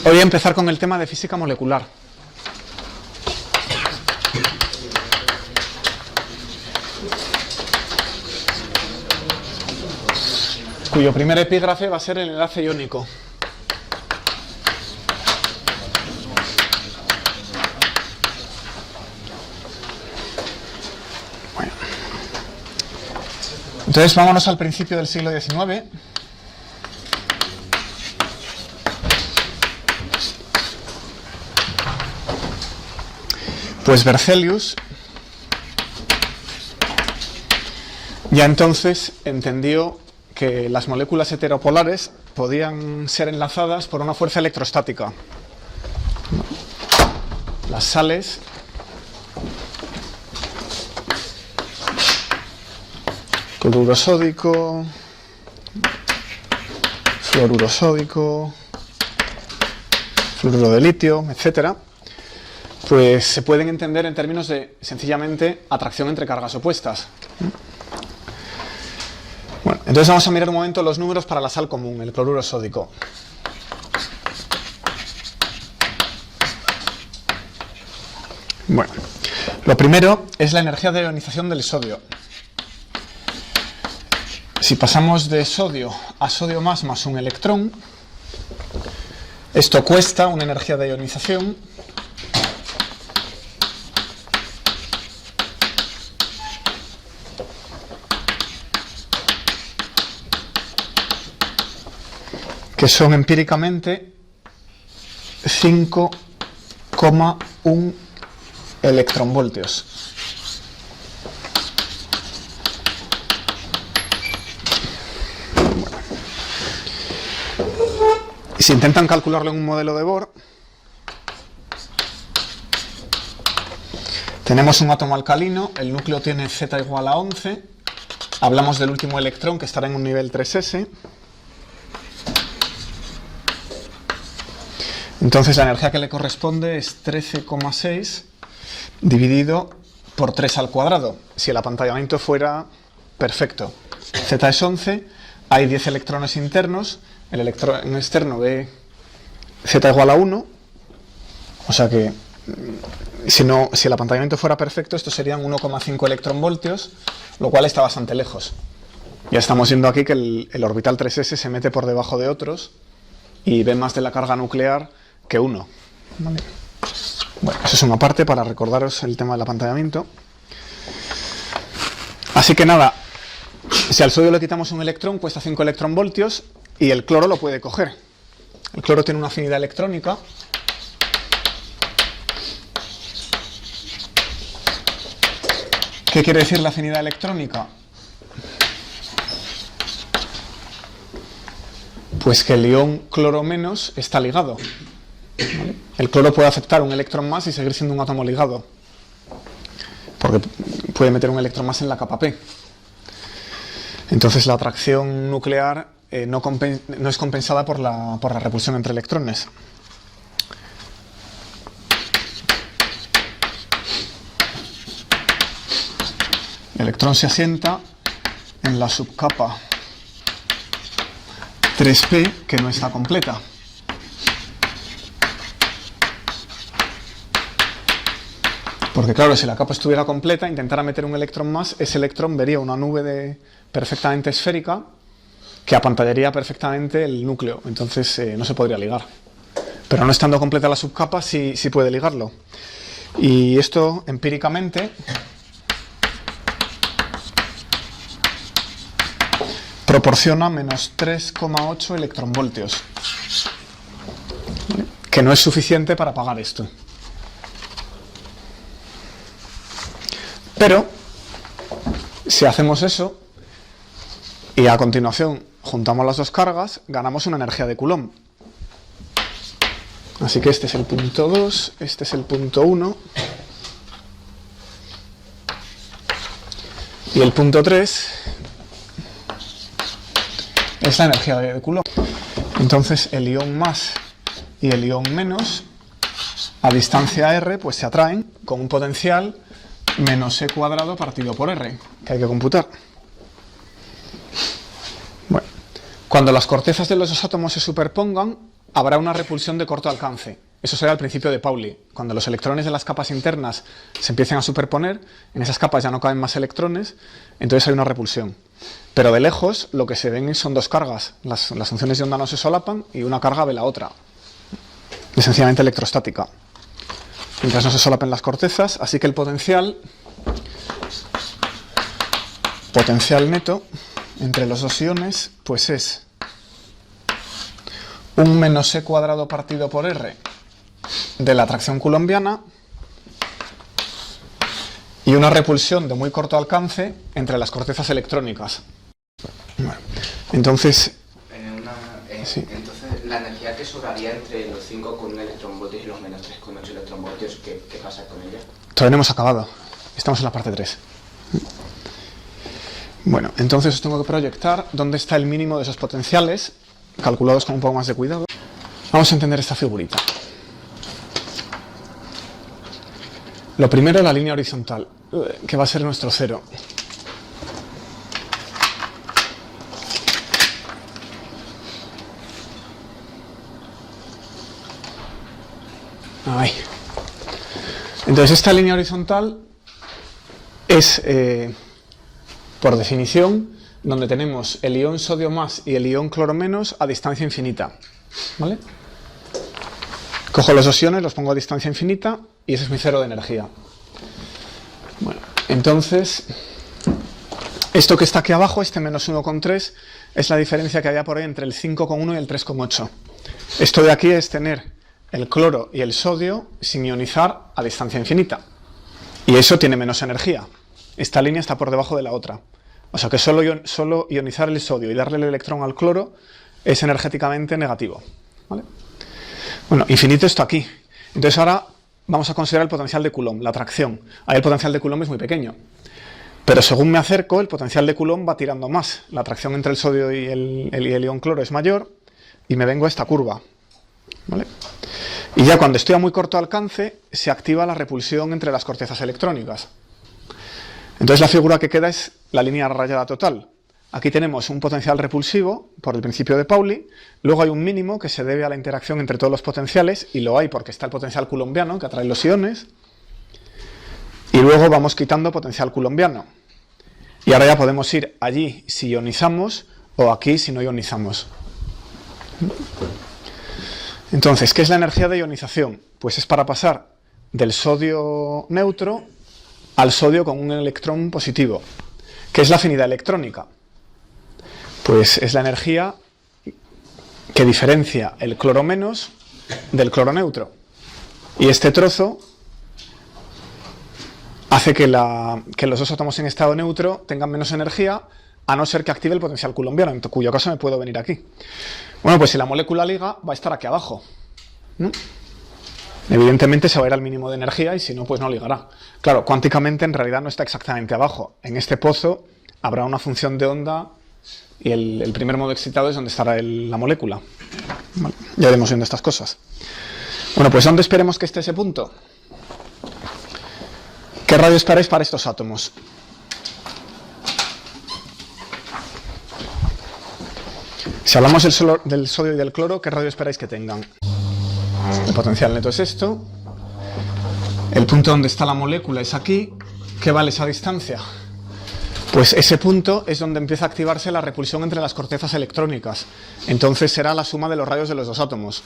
Hoy voy a empezar con el tema de física molecular. Cuyo primer epígrafe va a ser el enlace iónico. Bueno. Entonces vámonos al principio del siglo XIX. Pues Berzelius ya entonces entendió que las moléculas heteropolares podían ser enlazadas por una fuerza electrostática. Las sales cloruro sódico, fluoruro sódico, fluoruro de litio, etcétera, pues se pueden entender en términos de, sencillamente, atracción entre cargas opuestas. Bueno, entonces vamos a mirar un momento los números para la sal común, el cloruro sódico. Bueno, lo primero es la energía de ionización del sodio. Si pasamos de sodio a sodio más un electrón, esto cuesta una energía de ionización que son empíricamente 5,1 electronvoltios. Si intentan calcularlo en un modelo de Bohr, tenemos un átomo alcalino, el núcleo tiene Z igual a 11, hablamos del último electrón que estará en un nivel 3s. Entonces la energía que le corresponde es 13,6 dividido por 3 al cuadrado, si el apantallamiento fuera perfecto. Z es 11, hay 10 electrones internos, el electrón externo ve Z igual a 1, o sea que si el apantallamiento fuera perfecto, estos serían 1,5 electronvoltios, lo cual está bastante lejos. Ya estamos viendo aquí que el orbital 3s se mete por debajo de otros y ve más de la carga nuclear que 1. ¿Vale? Bueno, eso es una parte para recordaros el tema del apantallamiento. Así que nada, si al sodio le quitamos un electrón, cuesta 5 electronvoltios y el cloro lo puede coger. El cloro tiene una afinidad electrónica ¿Qué quiere decir la afinidad electrónica? Pues que el ion cloro menos está ligado. ¿Vale? El cloro puede aceptar un electrón más y seguir siendo un átomo ligado, porque puede meter un electrón más en la capa P. Entonces la atracción nuclear no es compensada por la repulsión entre electrones. El electrón se asienta en la subcapa 3p, que no está completa. Porque claro, si la capa estuviera completa, intentara meter un electrón más, ese electrón vería una nube perfectamente esférica que apantallaría perfectamente el núcleo, entonces no se podría ligar. Pero no estando completa la subcapa, sí puede ligarlo. Y esto, empíricamente, proporciona menos 3,8 electronvoltios, que no es suficiente para apagar esto. Pero, si hacemos eso, y a continuación juntamos las dos cargas, ganamos una energía de Coulomb. Así que este es el punto 2, este es el punto 1, y el punto 3 es la energía de Coulomb. Entonces el ion más y el ion menos, a distancia r, pues se atraen con un potencial menos e cuadrado partido por r, que hay que computar. Bueno, cuando las cortezas de los dos átomos se superpongan, habrá una repulsión de corto alcance. Eso será el principio de Pauli. Cuando los electrones de las capas internas se empiecen a superponer, en esas capas ya no caben más electrones, entonces hay una repulsión. Pero de lejos lo que se ven son dos cargas. Las funciones de onda no se solapan y una carga ve la otra. Es sencillamente electrostática. Mientras no se solapen las cortezas, así que el potencial neto entre los dos iones pues es un menos e cuadrado partido por r de la atracción coulombiana y una repulsión de muy corto alcance entre las cortezas electrónicas. Bueno, entonces, sí. Entonces, la energía que sobraría entre los 5,1 electronvoltios y los menos 3,8 electronvoltios, ¿qué pasa con ella? Todavía no hemos acabado. Estamos en la parte 3. Bueno, entonces os tengo que proyectar dónde está el mínimo de esos potenciales, calculados con un poco más de cuidado. Vamos a entender esta figurita. Lo primero, la línea horizontal, que va a ser nuestro cero. Ahí. Entonces esta línea horizontal es, por definición, donde tenemos el ion sodio más y el ion cloro menos a distancia infinita. ¿Vale? Cojo los dos iones, los pongo a distancia infinita y ese es mi cero de energía. Bueno, entonces, esto que está aquí abajo, este menos 1,3, es la diferencia que había por ahí entre el 5,1 y el 3,8. Esto de aquí es tener el cloro y el sodio sin ionizar a distancia infinita. Y eso tiene menos energía. Esta línea está por debajo de la otra. O sea que solo ionizar el sodio y darle el electrón al cloro es energéticamente negativo. ¿Vale? Bueno, infinito esto aquí. Entonces ahora vamos a considerar el potencial de Coulomb, la atracción. Ahí el potencial de Coulomb es muy pequeño. Pero según me acerco, el potencial de Coulomb va tirando más. La atracción entre el sodio y el ion cloro es mayor y me vengo a esta curva. ¿Vale? Y ya cuando estoy a muy corto alcance, se activa la repulsión entre las cortezas electrónicas. Entonces la figura que queda es la línea rayada total. Aquí tenemos un potencial repulsivo por el principio de Pauli, luego hay un mínimo que se debe a la interacción entre todos los potenciales, y lo hay porque está el potencial coulombiano que atrae los iones, y luego vamos quitando potencial coulombiano. Y ahora ya podemos ir allí si ionizamos o aquí si no ionizamos. Entonces, ¿qué es la energía de ionización? Pues es para pasar del sodio neutro al sodio con un electrón positivo. ¿Qué es la afinidad electrónica? Pues es la energía que diferencia el cloro menos del cloro neutro. Y este trozo hace que los dos átomos en estado neutro tengan menos energía, a no ser que active el potencial coulombiano, en cuyo caso me puedo venir aquí. Bueno, pues si la molécula liga, va a estar aquí abajo, ¿no? Evidentemente se va a ir al mínimo de energía y si no, pues no ligará. Claro, cuánticamente en realidad no está exactamente abajo. En este pozo habrá una función de onda y el primer modo excitado es donde estará la molécula. Vale, ya iremos viendo estas cosas. Bueno, pues ¿dónde esperemos que esté ese punto? ¿Qué radio esperáis para estos átomos? Si hablamos del sodio y del cloro, ¿qué radio esperáis que tengan? El potencial neto es esto. El punto donde está la molécula es aquí. ¿Qué vale esa distancia? Pues ese punto es donde empieza a activarse la repulsión entre las cortezas electrónicas. Entonces será la suma de los rayos de los dos átomos.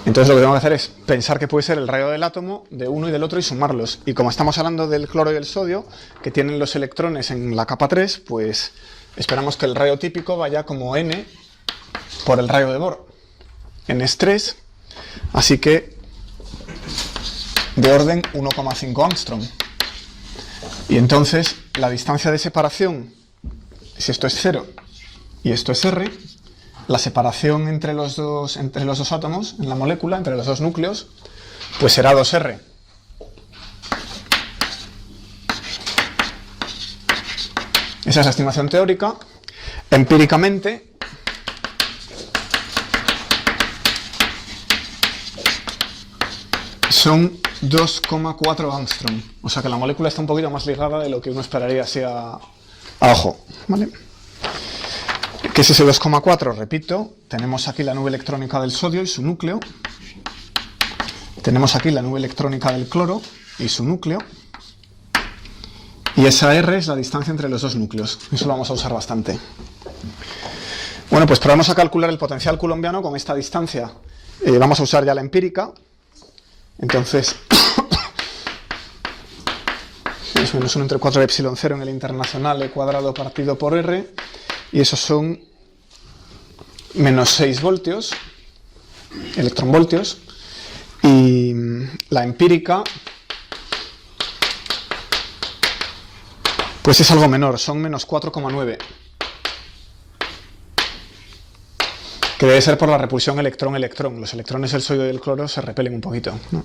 Entonces lo que tengo que hacer es pensar que puede ser el rayo del átomo de uno y del otro y sumarlos. Y como estamos hablando del cloro y el sodio, que tienen los electrones en la capa 3, pues esperamos que el rayo típico vaya como n por el rayo de Bohr. N es 3, así que de orden 1,5 angstrom. Y entonces la distancia de separación, si esto es 0 y esto es r, la separación entre los dos átomos en la molécula, entre los dos núcleos, pues será 2r. Esa es la estimación teórica. Empíricamente, son 2,4 angstrom. O sea que la molécula está un poquito más ligada de lo que uno esperaría así a ojo. ¿Vale? ¿Qué es ese 2,4? Repito, tenemos aquí la nube electrónica del sodio y su núcleo. Tenemos aquí la nube electrónica del cloro y su núcleo. Y esa R es la distancia entre los dos núcleos. Eso lo vamos a usar bastante. Bueno, pues probamos a calcular el potencial coulombiano con esta distancia. Vamos a usar ya la empírica. Entonces, es menos 1 entre 4 de epsilon 0 en el internacional E cuadrado partido por R. Y esos son menos 6 voltios, electronvoltios. Y la empírica, pues es algo menor, son menos 4,9. Que debe ser por la repulsión electrón-electrón. Los electrones del sodio y del cloro se repelen un poquito, ¿no?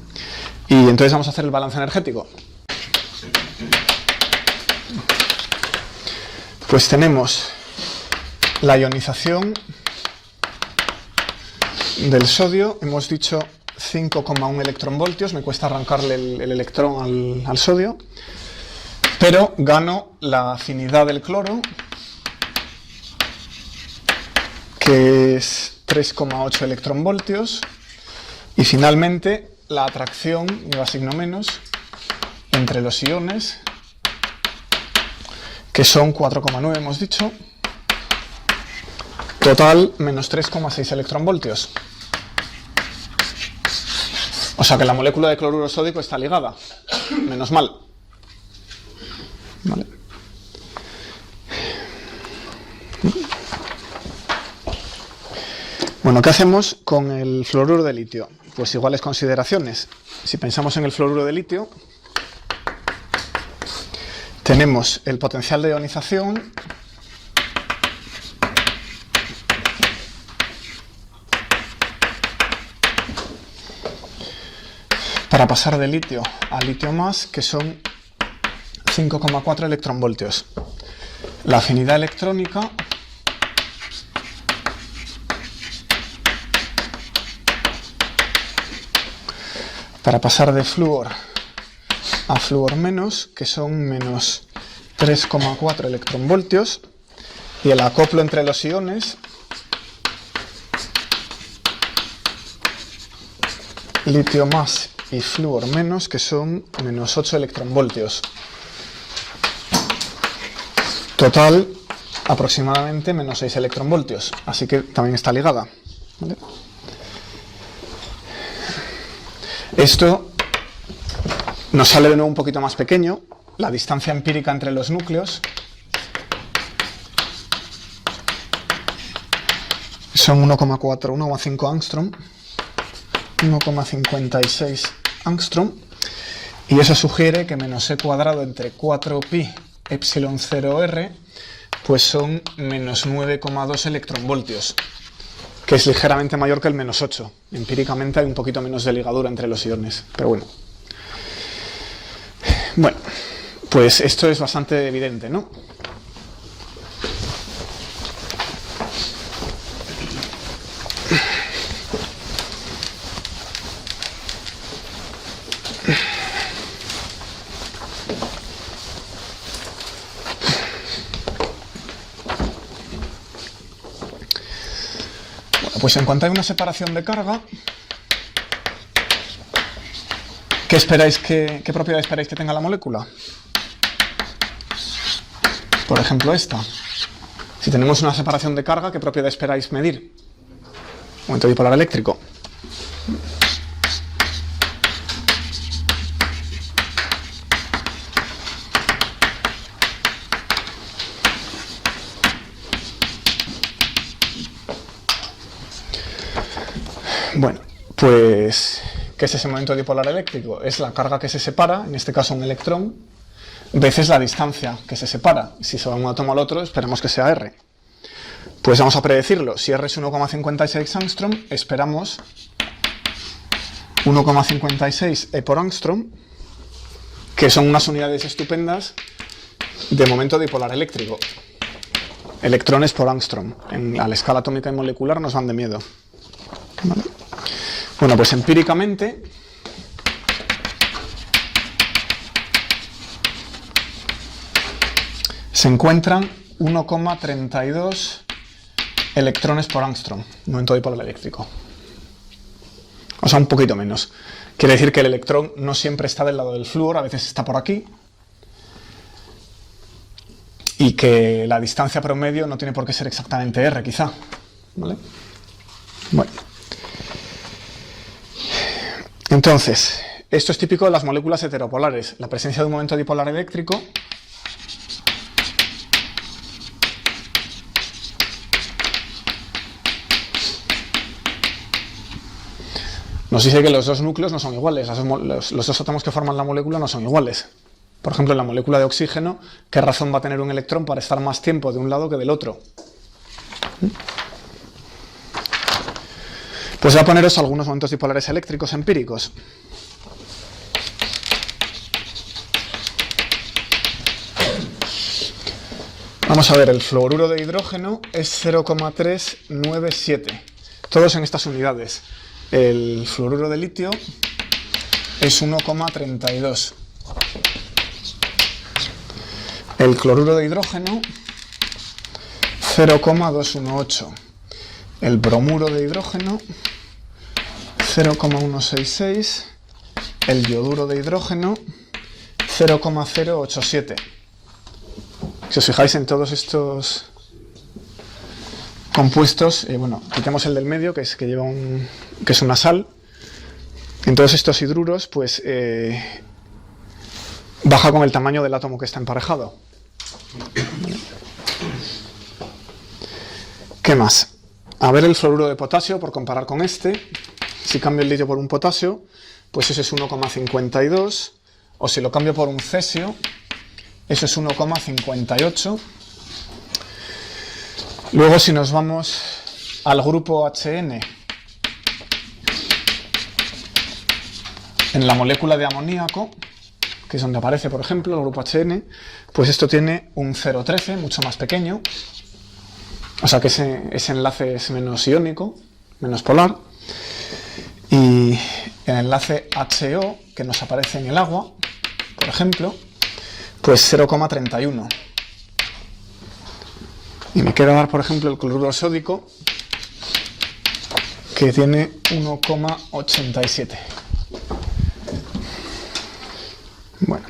Y entonces vamos a hacer el balance energético. Pues tenemos la ionización del sodio, hemos dicho 5,1 electronvoltios, me cuesta arrancarle el electrón al sodio, pero gano la afinidad del cloro, que es 3,8 electronvoltios, y finalmente la atracción, lleva signo menos, entre los iones, que son 4,9 hemos dicho, total menos 3,6 electronvoltios. O sea que la molécula de cloruro sódico está ligada, menos mal. Vale. Bueno, ¿qué hacemos con el fluoruro de litio? Pues iguales consideraciones. Si pensamos en el fluoruro de litio, tenemos el potencial de ionización para pasar de litio a litio más, que son 5,4 electronvoltios. La afinidad electrónica para pasar de flúor a flúor menos, que son menos 3,4 electronvoltios, y el acoplo entre los iones litio más y flúor menos, que son menos 8 electronvoltios. Total, aproximadamente menos 6 electronvoltios, así que también está ligada, ¿vale? Esto nos sale de nuevo un poquito más pequeño, la distancia empírica entre los núcleos son 1,5 angstrom, 1,56 angstrom, y eso sugiere que menos e cuadrado entre 4pi epsilon 0r pues son menos 9,2 electronvoltios, que es ligeramente mayor que el menos 8. Empíricamente hay un poquito menos de ligadura entre los iones, pero bueno. Bueno, pues esto es bastante evidente, ¿no? Pues en cuanto hay una separación de carga, ¿qué propiedad esperáis que tenga la molécula? Por ejemplo, esta. Si tenemos una separación de carga, ¿qué propiedad esperáis medir? Momento dipolar eléctrico. Bueno, pues, ¿qué es ese momento dipolar eléctrico? Es la carga que se separa, en este caso un electrón, veces la distancia que se separa. Si se va un átomo al otro, esperemos que sea R. Pues vamos a predecirlo. Si R es 1,56 angstrom, esperamos 1,56 E por angstrom, que son unas unidades estupendas de momento dipolar eléctrico. Electrones por angstrom. A la escala atómica y molecular nos van de miedo. ¿Vale? Bueno, pues empíricamente se encuentran 1,32 electrones por ángstrom, momento dipolar eléctrico. O sea, un poquito menos. Quiere decir que el electrón no siempre está del lado del flúor, a veces está por aquí. Y que la distancia promedio no tiene por qué ser exactamente r, quizá. ¿Vale? Bueno. Entonces, esto es típico de las moléculas heteropolares. La presencia de un momento dipolar eléctrico nos dice que los dos núcleos no son iguales, los dos átomos que forman la molécula no son iguales. Por ejemplo, en la molécula de oxígeno, ¿qué razón va a tener un electrón para estar más tiempo de un lado que del otro? Pues voy a poneros algunos momentos dipolares eléctricos empíricos. Vamos a ver, el fluoruro de hidrógeno es 0,397, todos en estas unidades. El fluoruro de litio es 1,32. El cloruro de hidrógeno, 0,218. El bromuro de hidrógeno, 0,166. El yoduro de hidrógeno, 0,087. Si os fijáis en todos estos compuestos, bueno, quitamos el del medio, que es una sal. En todos estos hidruros, pues baja con el tamaño del átomo que está emparejado. ¿Qué más? A ver el fluoruro de potasio, por comparar con este. Si cambio el litio por un potasio, pues ese es 1,52. O si lo cambio por un cesio, eso es 1,58. Luego, si nos vamos al grupo HN, en la molécula de amoníaco, que es donde aparece, por ejemplo, el grupo HN, pues esto tiene un 0,13, mucho más pequeño. O sea que ese enlace es menos iónico, menos polar. Y el enlace HO, que nos aparece en el agua, por ejemplo, pues 0,31. Y me quiero dar, por ejemplo, el cloruro sódico, que tiene 1,87. Bueno.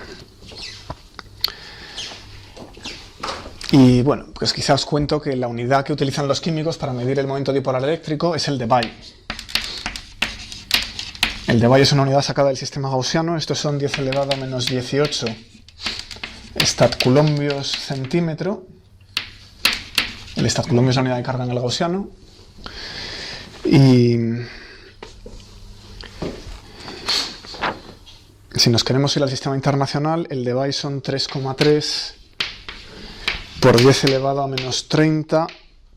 Y bueno, pues quizá os cuento que la unidad que utilizan los químicos para medir el momento dipolar eléctrico es el debye. El debye es una unidad sacada del sistema gaussiano. Estos son 10 elevado a menos 18 statcoulombios centímetro. El statcoulomb es la unidad de carga en el gaussiano. Y si nos queremos ir al sistema internacional, el debye son 3,3 por 10 elevado a menos 30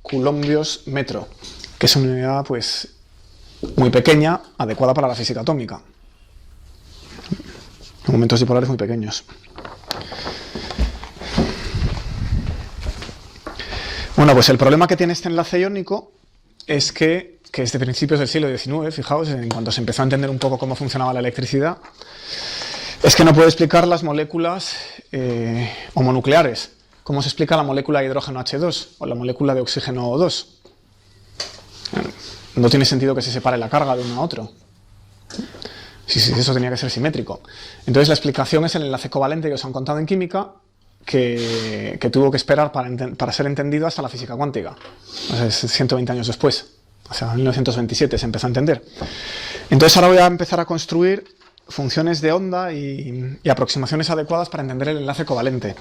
coulombios metro, que es una unidad pues muy pequeña, adecuada para la física atómica. Momentos dipolares muy pequeños. Bueno, pues el problema que tiene este enlace iónico es que es de principios del siglo XIX, fijaos, en cuanto se empezó a entender un poco cómo funcionaba la electricidad, es que no puede explicar las moléculas homonucleares. ¿Cómo se explica la molécula de hidrógeno H2 o la molécula de oxígeno O2? No tiene sentido que se separe la carga de uno a otro. Sí, eso tenía que ser simétrico. Entonces la explicación es el enlace covalente que os han contado en química, que tuvo que esperar para ser entendido hasta la física cuántica. O sea, es 120 años después. O sea, en 1927 se empezó a entender. Entonces ahora voy a empezar a construir funciones de onda y aproximaciones adecuadas para entender el enlace covalente.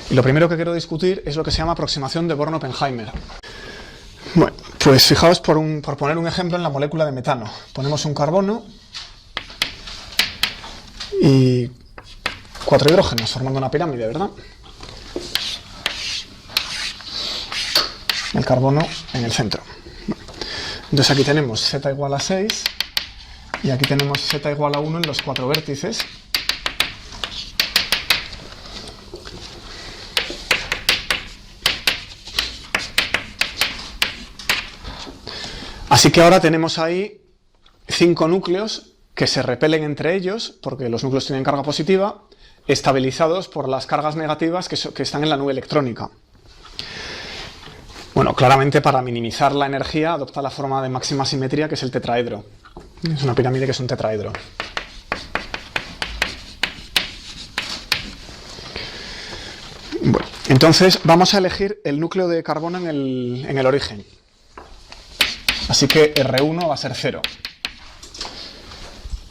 Y lo primero que quiero discutir es lo que se llama aproximación de Born-Oppenheimer. Bueno, pues fijaos por poner un ejemplo en la molécula de metano. Ponemos un carbono y 4 hidrógenos formando una pirámide, ¿verdad? El carbono en el centro. Entonces aquí tenemos z igual a 6 y aquí tenemos z igual a 1 en los 4 vértices. Así que ahora tenemos ahí 5 núcleos que se repelen entre ellos, porque los núcleos tienen carga positiva, estabilizados por las cargas negativas que están en la nube electrónica. Bueno, claramente para minimizar la energía adopta la forma de máxima simetría, que es el tetraedro. Es una pirámide que es un tetraedro. Bueno, entonces vamos a elegir el núcleo de carbono en el origen. Así que R1 va a ser 0.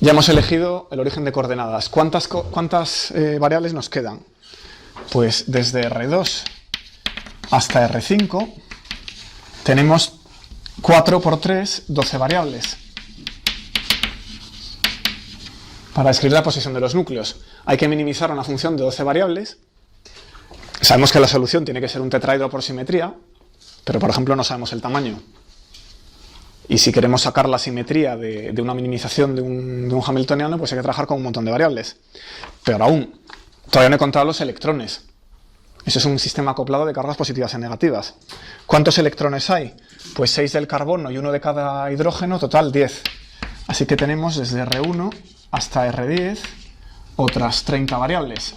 Ya hemos elegido el origen de coordenadas. ¿Cuántas variables nos quedan? Pues desde R2 hasta R5 tenemos 4 por 3, 12 variables. Para describir la posición de los núcleos hay que minimizar una función de 12 variables. Sabemos que la solución tiene que ser un tetraedro por simetría, pero por ejemplo no sabemos el tamaño. Y si queremos sacar la simetría de una minimización de un hamiltoniano, pues hay que trabajar con un montón de variables. Peor aún, todavía no he contado los electrones. Eso es un sistema acoplado de cargas positivas y negativas. ¿Cuántos electrones hay? Pues 6 del carbono y 1 de cada hidrógeno, total 10. Así que tenemos desde R1 hasta R10 otras 30 variables.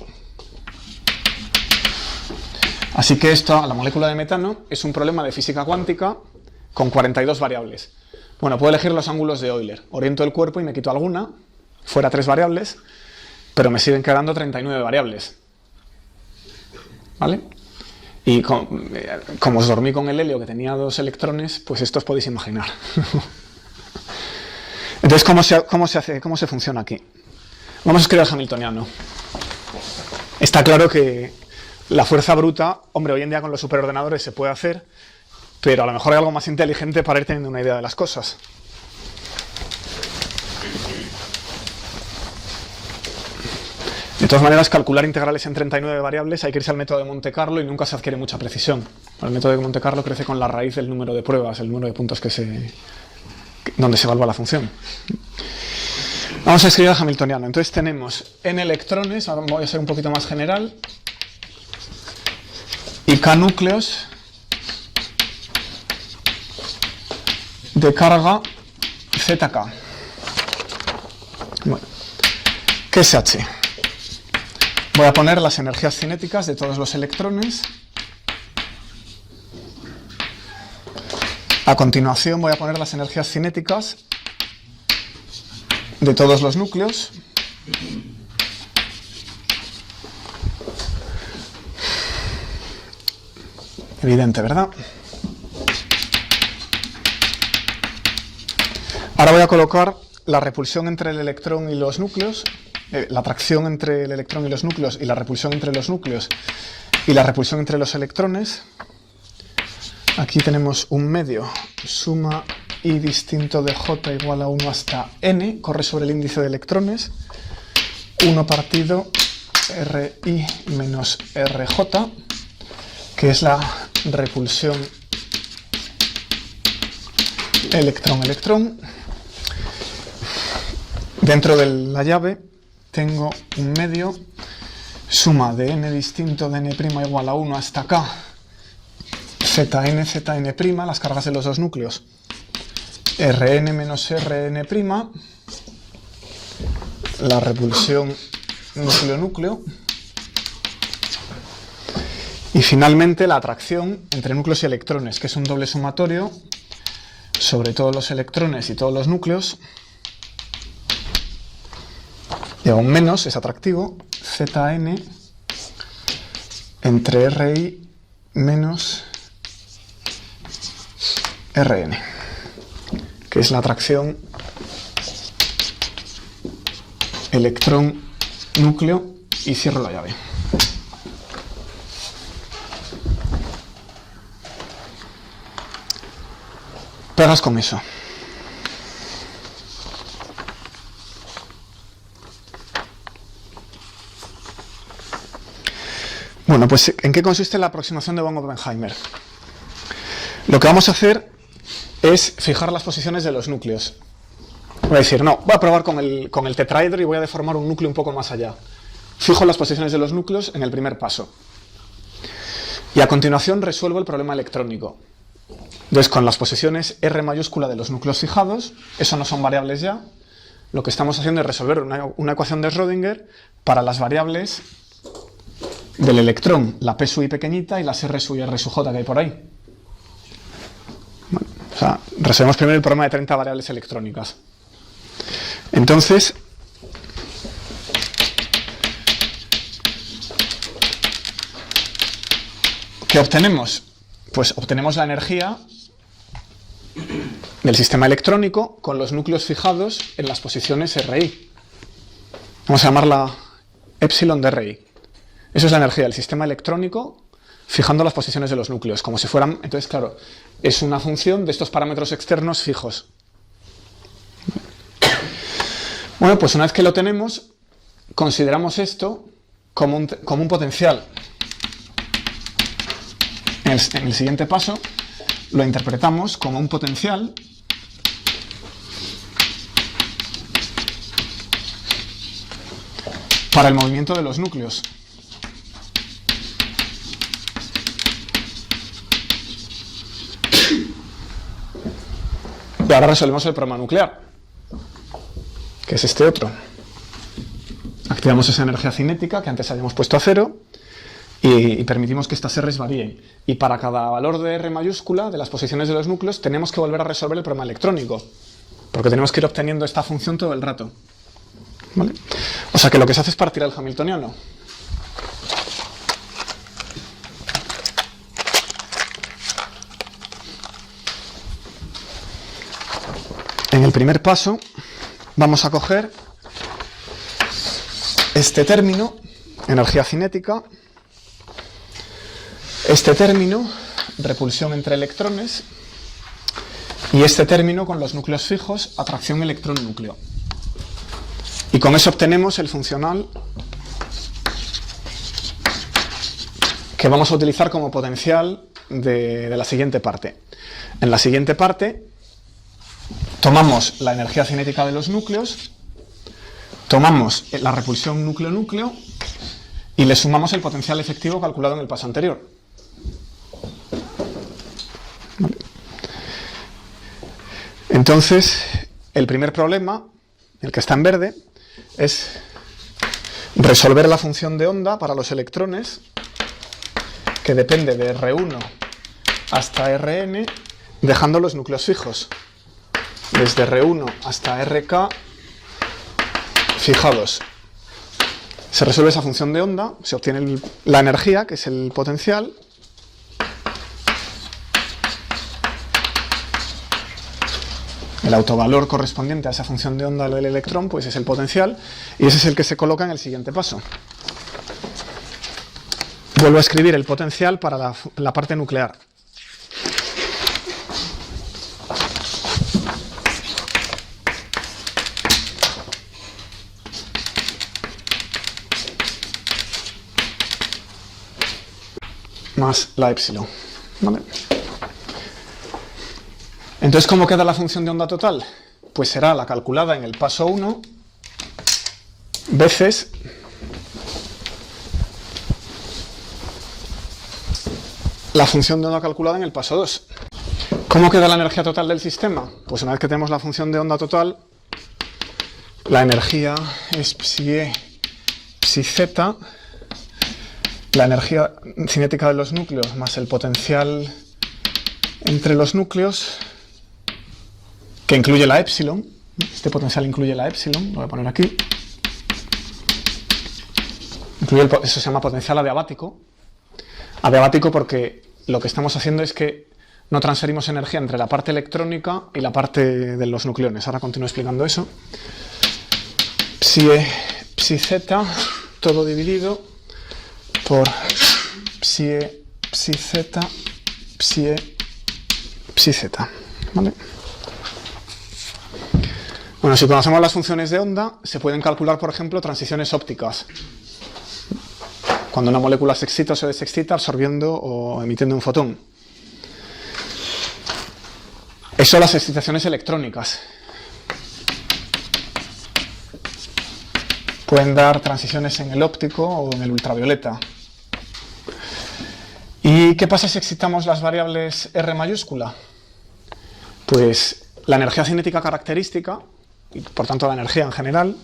Así que esto, la molécula de metano, es un problema de física cuántica con 42 variables. Bueno, puedo elegir los ángulos de Euler. Oriento el cuerpo y me quito alguna, fuera 3 variables, pero me siguen quedando 39 variables. ¿Vale? Y como os dormí con el helio, que tenía 2 electrones, pues esto os podéis imaginar. Entonces, ¿cómo se funciona aquí? Vamos a escribir el hamiltoniano. Está claro que la fuerza bruta, hombre, hoy en día con los superordenadores se puede hacer, pero a lo mejor hay algo más inteligente para ir teniendo una idea de las cosas. De todas maneras, calcular integrales en 39 variables hay que irse al método de Monte Carlo y nunca se adquiere mucha precisión. El método de Monte Carlo crece con la raíz del número de pruebas, el número de puntos donde se evalúa la función. Vamos a escribir el hamiltoniano. Entonces tenemos n electrones, ahora voy a ser un poquito más general, y k núcleos de carga zk. Bueno, ¿qué es H? Voy a poner las energías cinéticas de todos los electrones. A continuación voy a poner las energías cinéticas de todos los núcleos. Evidente, ¿verdad? Ahora voy a colocar la repulsión entre el electrón y los núcleos, la atracción entre el electrón y los núcleos y la repulsión entre los núcleos y la repulsión entre los electrones. Aquí tenemos un medio, suma I distinto de J igual a 1 hasta N, corre sobre el índice de electrones, 1 partido RI menos RJ, que es la repulsión electrón-electrón. Dentro de la llave tengo un medio, suma de n distinto de n' igual a 1 hasta k, zn, las cargas de los dos núcleos, Rn menos Rn', la repulsión núcleo-núcleo, y finalmente la atracción entre núcleos y electrones, que es un doble sumatorio sobre todos los electrones y todos los núcleos, y aún menos, es atractivo, Zn entre Ri menos Rn, que es la atracción electrón-núcleo, y cierro la llave. Pegas con eso. Bueno, pues ¿en qué consiste la aproximación de von Oppenheimer? Lo que vamos a hacer es fijar las posiciones de los núcleos. Voy a decir, no, voy a probar con el tetraedro y voy a deformar un núcleo un poco más allá. Fijo las posiciones de los núcleos en el primer paso. Y a continuación resuelvo el problema electrónico. Entonces, con las posiciones R mayúscula de los núcleos fijados, eso no son variables ya, lo que estamos haciendo es resolver una ecuación de Schrödinger para las variables del electrón, la P sub I pequeñita y las R sub I, R sub J que hay por ahí. O sea, resolvemos primero el problema de 30 variables electrónicas. Entonces, ¿qué obtenemos? Pues obtenemos la energía del sistema electrónico con los núcleos fijados en las posiciones RI. Vamos a llamarla epsilon de RI. Eso es la energía del sistema electrónico fijando las posiciones de los núcleos, como si fueran... Entonces, claro, es una función de estos parámetros externos fijos. Bueno, pues una vez que lo tenemos, consideramos esto como un potencial. En el siguiente paso lo interpretamos como un potencial para el movimiento de los núcleos. Y ahora resolvemos el problema nuclear, que es este otro. Activamos esa energía cinética que antes habíamos puesto a 0 y permitimos que estas R's varíen. Y para cada valor de R mayúscula de las posiciones de los núcleos tenemos que volver a resolver el problema electrónico, porque tenemos que ir obteniendo esta función todo el rato. ¿Vale? O sea que lo que se hace es partir al hamiltoniano. En el primer paso vamos a coger este término, energía cinética, este término, repulsión entre electrones, y este término con los núcleos fijos, atracción electrón-núcleo. Y con eso obtenemos el funcional que vamos a utilizar como potencial de la siguiente parte. En la siguiente parte tomamos la energía cinética de los núcleos, tomamos la repulsión núcleo-núcleo y le sumamos el potencial efectivo calculado en el paso anterior. ¿Vale? Entonces, el primer problema, el que está en verde, es resolver la función de onda para los electrones que depende de R1 hasta Rn, dejando los núcleos fijos. Desde R1 hasta Rk fijados. Se resuelve esa función de onda, se obtiene la energía, que es el potencial, el autovalor correspondiente a esa función de onda del electrón, pues es el potencial, y ese es el que se coloca en el siguiente paso. Vuelvo a escribir el potencial para la parte nuclear. Más la epsilon. ¿Vale? Entonces, ¿cómo queda la función de onda total? Pues será la calculada en el paso 1 veces la función de onda calculada en el paso 2. ¿Cómo queda la energía total del sistema? Pues una vez que tenemos la función de onda total, la energía es psi e, psi z, la energía cinética de los núcleos más el potencial entre los núcleos, que incluye la epsilon. Este potencial incluye la epsilon, lo voy a poner aquí. Eso se llama potencial adiabático. Adiabático porque lo que estamos haciendo es que no transferimos energía entre la parte electrónica y la parte de los nucleones. Ahora continúo explicando eso. Psi e, psi z, todo dividido por psi e, psi z, psi e, psi z. ¿Vale? Bueno, si conocemos las funciones de onda, se pueden calcular, por ejemplo, transiciones ópticas. Cuando una molécula se excita o se desexcita absorbiendo o emitiendo un fotón. Eso las excitaciones electrónicas. Pueden dar transiciones en el óptico o en el ultravioleta. ¿Y qué pasa si excitamos las variables R mayúscula? Pues la energía cinética característica, y por tanto la energía en general,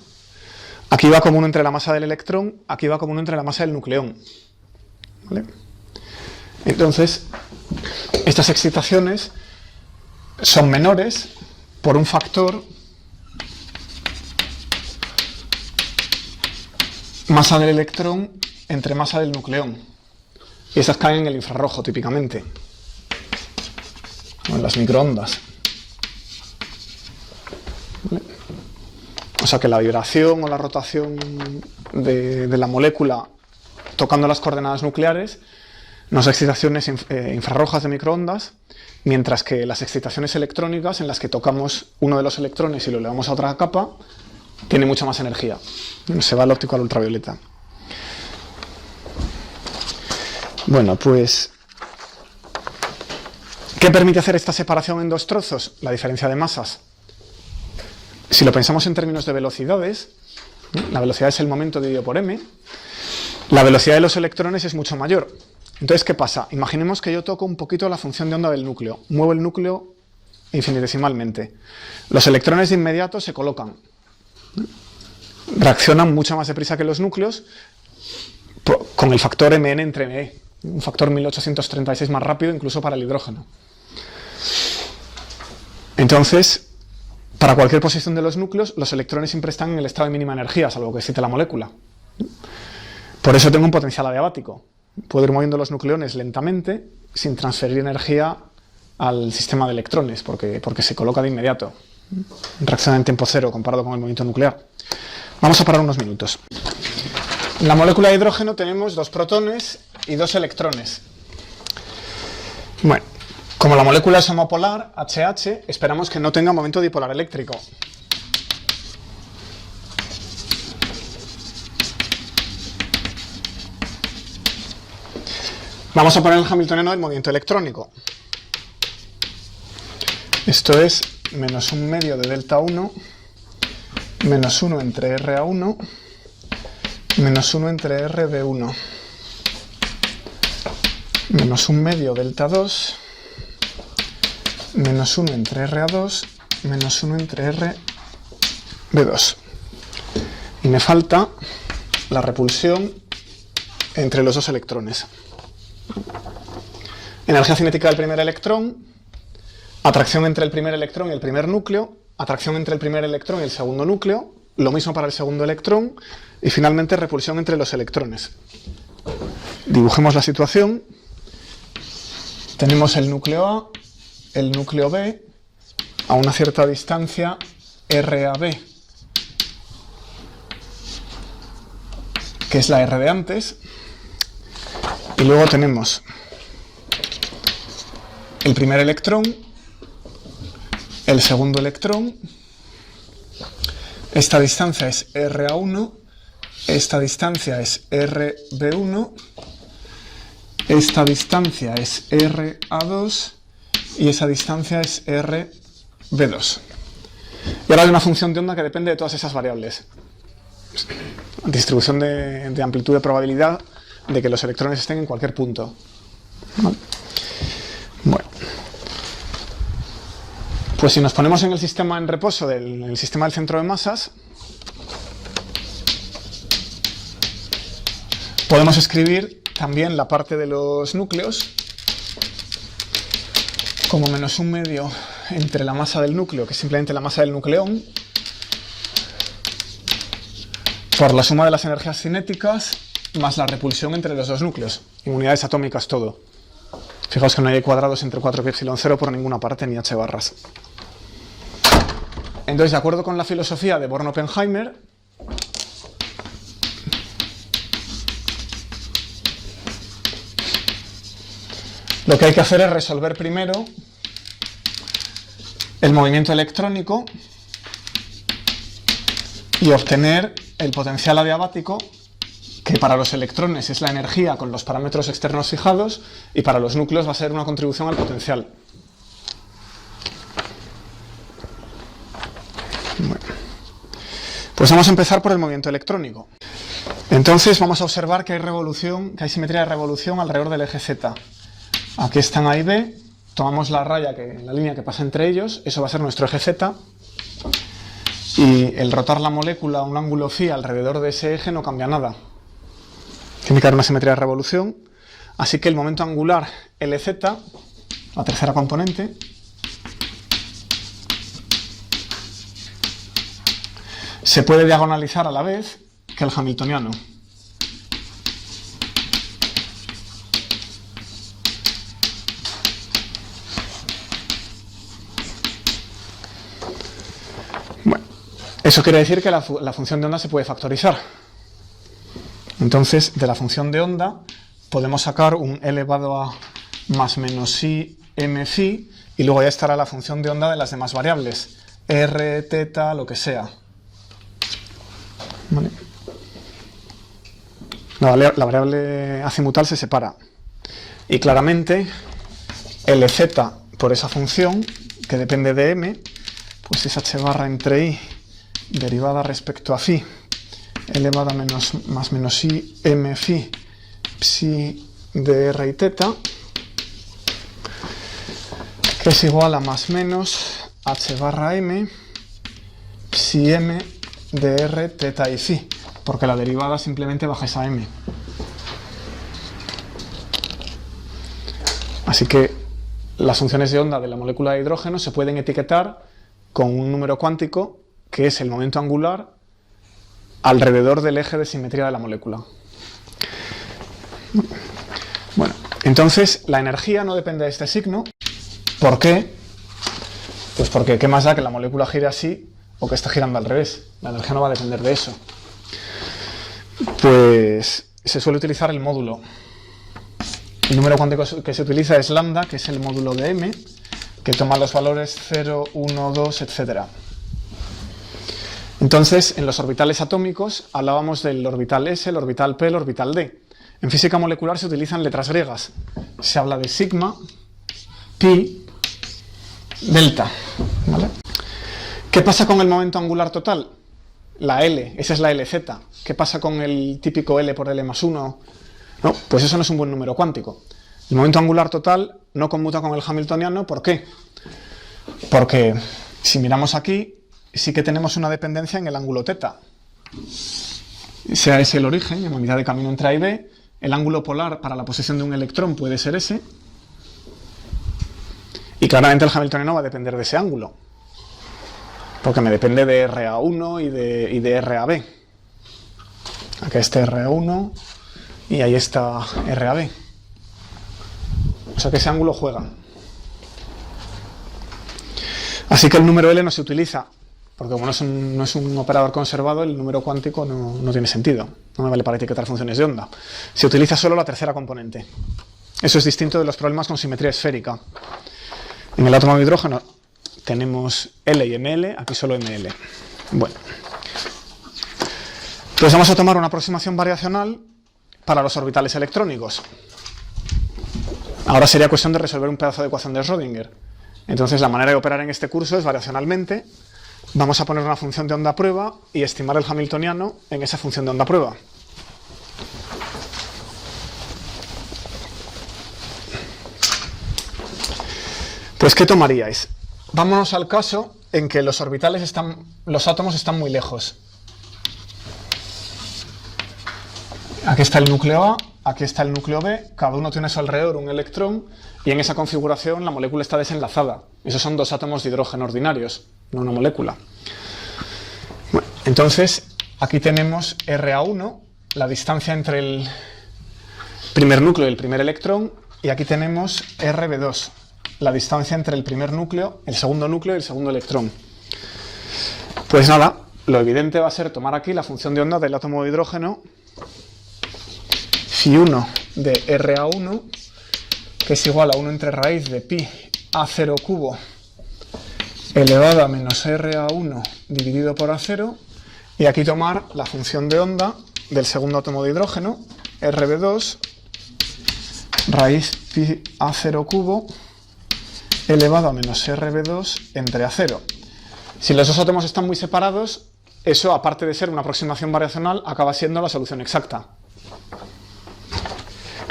aquí va como uno entre la masa del electrón, aquí va como uno entre la masa del nucleón. ¿Vale? Entonces, estas excitaciones son menores por un factor masa del electrón entre masa del nucleón. Y esas caen en el infrarrojo, típicamente, o en las microondas. ¿Vale? O sea que la vibración o la rotación de la molécula tocando las coordenadas nucleares nos da excitaciones infrarrojas de microondas, mientras que las excitaciones electrónicas, en las que tocamos uno de los electrones y lo elevamos a otra capa, tiene mucha más energía. Se va al óptico al ultravioleta. Bueno, pues, ¿qué permite hacer esta separación en dos trozos? La diferencia de masas. Si lo pensamos en términos de velocidades, la velocidad es el momento dividido por m, la velocidad de los electrones es mucho mayor. Entonces, ¿qué pasa? Imaginemos que yo toco un poquito la función de onda del núcleo, muevo el núcleo infinitesimalmente. Los electrones de inmediato se colocan, reaccionan mucho más deprisa que los núcleos, con el factor mn entre me, un factor 1836 más rápido incluso para el hidrógeno. Entonces, para cualquier posición de los núcleos, los electrones siempre están en el estado de mínima energía, salvo que excite la molécula. Por eso tengo un potencial adiabático. Puedo ir moviendo los nucleones lentamente, sin transferir energía al sistema de electrones, porque se coloca de inmediato. Reacciona en tiempo cero comparado con el movimiento nuclear. Vamos a parar unos minutos. En la molécula de hidrógeno tenemos 2 protones y 2 electrones. Bueno, como la molécula es homopolar, HH, esperamos que no tenga momento dipolar eléctrico. Vamos a poner el hamiltoniano del movimiento electrónico. Esto es menos un medio de delta 1, menos 1 entre RA1, menos 1 entre RB1, menos un medio delta 2, menos 1 entre RA2, menos 1 entre RB2. Y me falta la repulsión entre los dos electrones. Energía cinética del primer electrón, atracción entre el primer electrón y el primer núcleo, atracción entre el primer electrón y el segundo núcleo, lo mismo para el segundo electrón, y finalmente repulsión entre los electrones. Dibujemos la situación. Tenemos el núcleo A, el núcleo B, a una cierta distancia RAB, que es la R de antes, y luego tenemos el primer electrón, el segundo electrón, esta distancia es RA1, esta distancia es RB1, esta distancia es RA2 y esa distancia es RB2. Y ahora hay una función de onda que depende de todas esas variables. Distribución de amplitud de probabilidad de que los electrones estén en cualquier punto. ¿Vale? Bueno. Pues si nos ponemos en el sistema en reposo, el sistema del centro de masas, podemos escribir también la parte de los núcleos como menos un medio entre la masa del núcleo, que es simplemente la masa del nucleón, por la suma de las energías cinéticas más la repulsión entre los dos núcleos, en unidades atómicas todo. Fijaos que no hay cuadrados entre 4πε0 por ninguna parte, ni h barras. Entonces, de acuerdo con la filosofía de Born-Oppenheimer, lo que hay que hacer es resolver primero el movimiento electrónico y obtener el potencial adiabático, que para los electrones es la energía con los parámetros externos fijados y para los núcleos va a ser una contribución al potencial. Bueno. Pues vamos a empezar por el movimiento electrónico. Entonces vamos a observar que hay revolución, que hay simetría de revolución alrededor del eje Z. Aquí están A y B, tomamos la raya, la línea que pasa entre ellos, eso va a ser nuestro eje Z, y el rotar la molécula a un ángulo phi alrededor de ese eje no cambia nada. Tiene que haber una simetría de revolución, así que el momento angular LZ, la tercera componente, se puede diagonalizar a la vez que el hamiltoniano. Bueno, eso quiere decir que la función de onda se puede factorizar. Entonces, de la función de onda podemos sacar un e elevado a más menos i m phi, y luego ya estará la función de onda de las demás variables, r, teta, lo que sea. ¿Vale? La variable azimutal se separa. Y claramente, Lz por esa función, que depende de m, pues es h barra entre i derivada respecto a phi elevada a más menos i m phi psi de r y teta, que es igual a más menos h barra m psi m de r teta y phi, porque la derivada simplemente baja esa m. Así que las funciones de onda de la molécula de hidrógeno se pueden etiquetar con un número cuántico que es el momento angular alrededor del eje de simetría de la molécula. Bueno, entonces la energía no depende de este signo. ¿Por qué? Pues porque ¿qué más da que la molécula gire así o que esté girando al revés? La energía no va a depender de eso. Pues se suele utilizar el módulo. El número cuántico que se utiliza es lambda, que es el módulo de m, que toma los valores 0, 1, 2, etc. Entonces, en los orbitales atómicos hablábamos del orbital s, el orbital p, el orbital d. En física molecular se utilizan letras griegas. Se habla de sigma, pi, delta. ¿Vale? ¿Qué pasa con el momento angular total? La L, esa es la Lz. ¿Qué pasa con el típico L por L más 1? No, pues eso no es un buen número cuántico. El momento angular total no conmuta con el hamiltoniano. ¿Por qué? Porque si miramos aquí, sí que tenemos una dependencia en el ángulo teta. Sea ese el origen, en la mitad de camino entre A y B, el ángulo polar para la posición de un electrón puede ser ese, y claramente el hamiltoniano va a depender de ese ángulo, porque me depende de RA1 y de RAB. Aquí está RA1 y ahí está RAB. O sea que ese ángulo juega. Así que el número L no se utiliza, porque como no es un operador conservado, el número cuántico no tiene sentido. No me vale para etiquetar funciones de onda. Se utiliza solo la tercera componente. Eso es distinto de los problemas con simetría esférica. En el átomo de hidrógeno tenemos L y ML, aquí solo ML. Bueno, pues vamos a tomar una aproximación variacional para los orbitales electrónicos. Ahora sería cuestión de resolver un pedazo de ecuación de Schrödinger. Entonces la manera de operar en este curso es variacionalmente. Vamos a poner una función de onda a prueba y estimar el hamiltoniano en esa función de onda a prueba. Pues ¿qué tomaríais? Vámonos al caso en que los átomos están muy lejos. Aquí está el núcleo A, aquí está el núcleo B, cada uno tiene a su alrededor un electrón y en esa configuración la molécula está desenlazada. Esos son dos átomos de hidrógeno ordinarios, no una molécula. Bueno, entonces, aquí tenemos RA1, la distancia entre el primer núcleo y el primer electrón, y aquí tenemos RB2, la distancia entre el primer núcleo, el segundo núcleo y el segundo electrón. Pues nada, lo evidente va a ser tomar aquí la función de onda del átomo de hidrógeno, Φ1 de RA1, que es igual a 1 entre raíz de pi A0 cubo elevado a menos RA1 dividido por A0, y aquí tomar la función de onda del segundo átomo de hidrógeno, RB2, raíz pi A0 cubo elevado a menos RB2 entre A0. Si los dos átomos están muy separados, eso, aparte de ser una aproximación variacional, acaba siendo la solución exacta.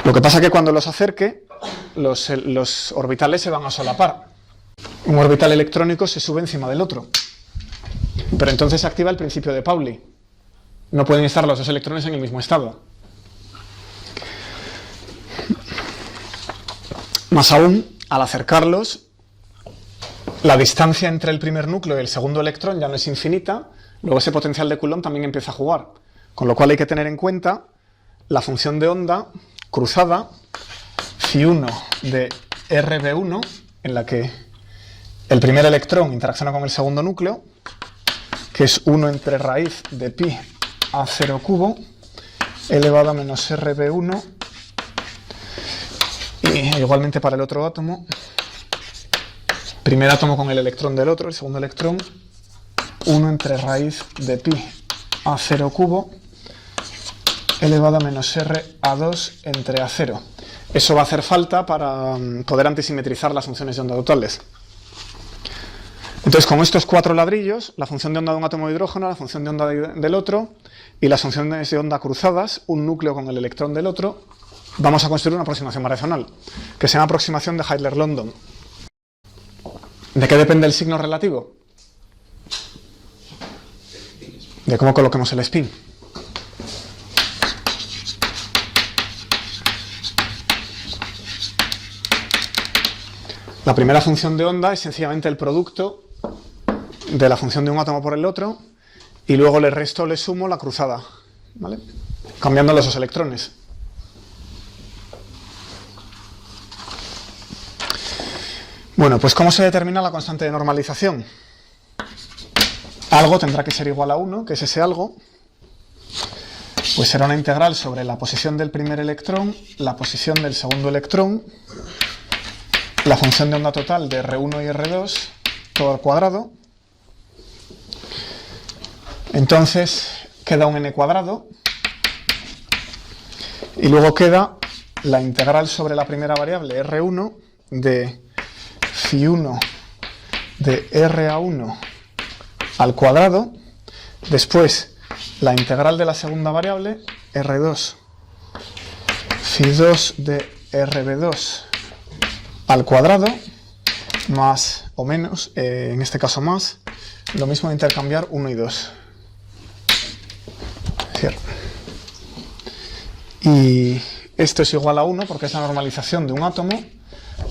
Lo que pasa es que cuando los acerque, los orbitales se van a solapar. Un orbital electrónico se sube encima del otro. Pero entonces se activa el principio de Pauli. No pueden estar los dos electrones en el mismo estado. Más aún, al acercarlos, la distancia entre el primer núcleo y el segundo electrón ya no es infinita, luego ese potencial de Coulomb también empieza a jugar. Con lo cual hay que tener en cuenta la función de onda cruzada phi1 de RB1, en la que el primer electrón interacciona con el segundo núcleo, que es 1 entre raíz de pi a 0 cubo, elevado a menos RB1, y igualmente para el otro átomo, primer átomo con el electrón del otro, el segundo electrón, 1 entre raíz de pi a 0 cubo, elevado a menos RA2 entre A0. Eso va a hacer falta para poder antisimetrizar las funciones de onda totales. Entonces, con estos 4 ladrillos, la función de onda de un átomo de hidrógeno, la función de onda del otro, y las funciones de onda cruzadas, un núcleo con el electrón del otro, vamos a construir una aproximación variacional, que se llama aproximación de Heitler-London. ¿De qué depende el signo relativo? De cómo coloquemos el spin. La primera función de onda es sencillamente el producto de la función de un átomo por el otro, y luego le resto o le sumo la cruzada, ¿vale? Cambiando los dos electrones. Bueno, pues ¿cómo se determina la constante de normalización? Algo tendrá que ser igual a 1, que es ese algo. Pues será una integral sobre la posición del primer electrón, la posición del segundo electrón, la función de onda total de R1 y R2, todo al cuadrado. Entonces queda un n cuadrado, y luego queda la integral sobre la primera variable R1 de phi1 de RA1 al cuadrado, después la integral de la segunda variable R2 phi2 de RB2 al cuadrado, más o menos, en este caso más, lo mismo de intercambiar 1 y 2. Cierro. Y esto es igual a 1 porque es la normalización de un átomo,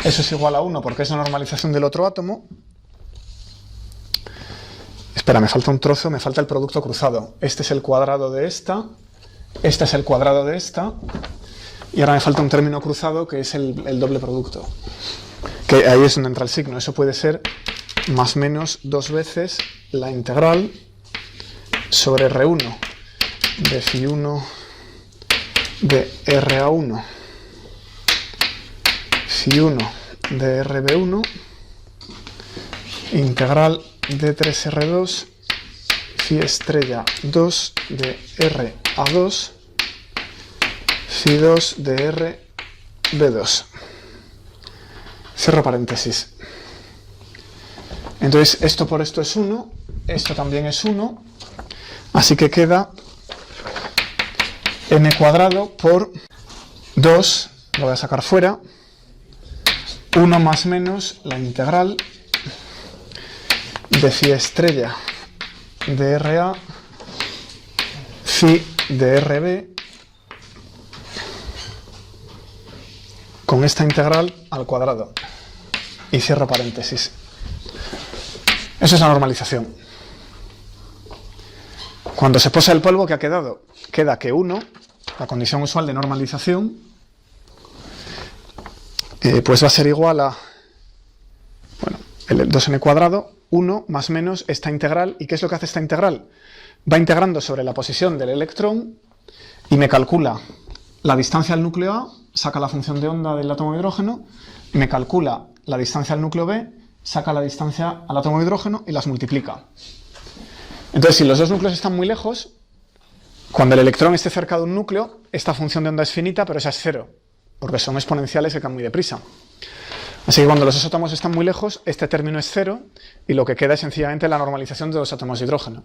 eso es igual a 1 porque es la normalización del otro átomo. Espera, me falta un trozo, me falta el producto cruzado. Este es el cuadrado de esta, este es el cuadrado de esta, y ahora me falta un término cruzado que es el doble producto. Que ahí es donde entra el signo. Eso puede ser más o menos 2 veces la integral sobre R1 de phi1 de RA1 phi1 de RB1 integral de 3R2 phi estrella 2 de RA2 phi2 de RB2. Cierro paréntesis. Entonces, esto por esto es 1, esto también es 1, así que queda n cuadrado por 2, lo voy a sacar fuera, 1 más menos la integral de phi estrella de RA phi de RB con esta integral al cuadrado. Y cierro paréntesis. Eso es la normalización. Cuando se posa el polvo, ¿qué ha quedado? Queda que 1, la condición usual de normalización, pues va a ser igual a, bueno, el 2n cuadrado, 1 más menos esta integral. ¿Y qué es lo que hace esta integral? Va integrando sobre la posición del electrón y me calcula la distancia al núcleo A, saca la función de onda del átomo de hidrógeno, me calcula la distancia al núcleo B, saca la distancia al átomo de hidrógeno y las multiplica. Entonces, si los dos núcleos están muy lejos, cuando el electrón esté cerca de un núcleo, esta función de onda es finita, pero esa es 0, porque son exponenciales que van muy deprisa. Así que cuando los dos átomos están muy lejos, este término es 0, y lo que queda es sencillamente la normalización de los átomos de hidrógeno.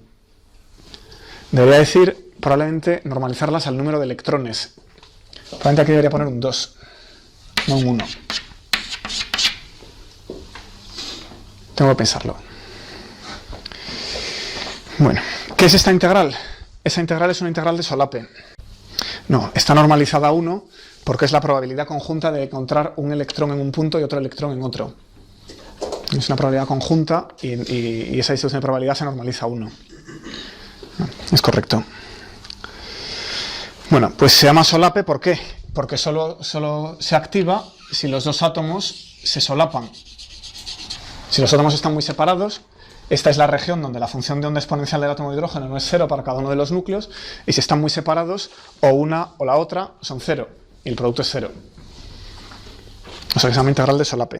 Debería decir, probablemente, normalizarlas al número de electrones. Probablemente aquí debería poner un 2, no un 1. Tengo que pensarlo. Bueno, ¿qué es esta integral? Esa integral es una integral de solape. No, está normalizada a 1 porque es la probabilidad conjunta de encontrar un electrón en un punto y otro electrón en otro. Es una probabilidad conjunta y esa distribución de probabilidad se normaliza a 1. Es correcto. Bueno, pues se llama solape, ¿por qué? Porque solo se activa si los dos átomos se solapan. Si los átomos están muy separados, esta es la región donde la función de onda exponencial del átomo de hidrógeno no es 0 para cada uno de los núcleos, y si están muy separados, o una o la otra son 0, y el producto es 0. O sea, que se llama integral de solape.